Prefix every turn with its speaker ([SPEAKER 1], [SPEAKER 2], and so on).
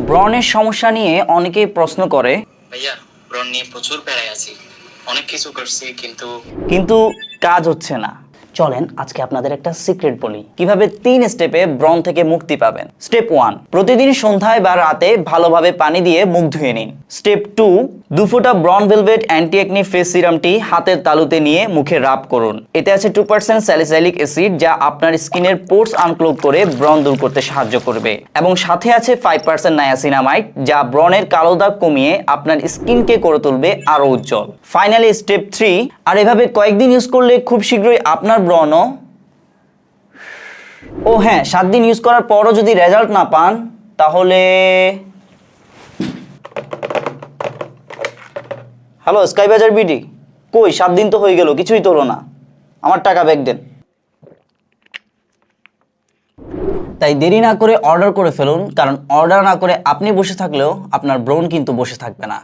[SPEAKER 1] ব্রণের সমস্যা নিয়ে অনেকেই প্রশ্ন করে,
[SPEAKER 2] ভাইয়া ব্রণ নিয়ে প্রচুর প্যারায় আছি, অনেক কিছু করছি
[SPEAKER 1] কিন্তু কাজ হচ্ছে না। চলেন আজকে আপনাদের একটা সিক্রেট বলি, কিভাবে 3 স্টেপে ব্রণ থেকে মুক্তি পাবেন। স্টেপ 1, প্রতিদিন সন্ধ্যায় বা রাতে ভালোভাবে পানি দিয়ে মুখ ধুয়ে নিন। স্টেপ 2, 2 ফোঁটা ব্রণ ভেলভেট অ্যান্টি একনি ফেস সিরামটি হাতের তালুতে নিয়ে মুখে রাব করুন। এতে আছে 2% স্যালিসাইলিক অ্যাসিড, যা আপনার স্কিনের পোর্স আনক্লোগ করে ব্রণ দূর করতে সাহায্য করবে, এবং সাথে আছে 5% নায়াসিনামাইড, যা ব্রণের কালো দাগ কমিয়ে আপনার স্কিনকে করে তুলবে আরো উজ্জ্বল। ফাইনালি স্টেপ 3, আর এভাবে কয়েকদিন ইউজ করলে খুব শীঘ্রই আপনার ব্রণ ও হ্যাঁ, 7 দিন ইউজ করার পরও যদি রেজাল্ট না পান তাহলে হ্যালো স্কাই বাজার বিডি, কই 7 দিন তো হয়ে গেল, কিছুই তো হলো না, আমার টাকা ব্যাক দেন। তাই দেরি না করে অর্ডার করে ফেলুন, কারণ অর্ডার না করে আপনি বসে থাকলেও আপনার ব্রণ কিন্তু বসে থাকবে না।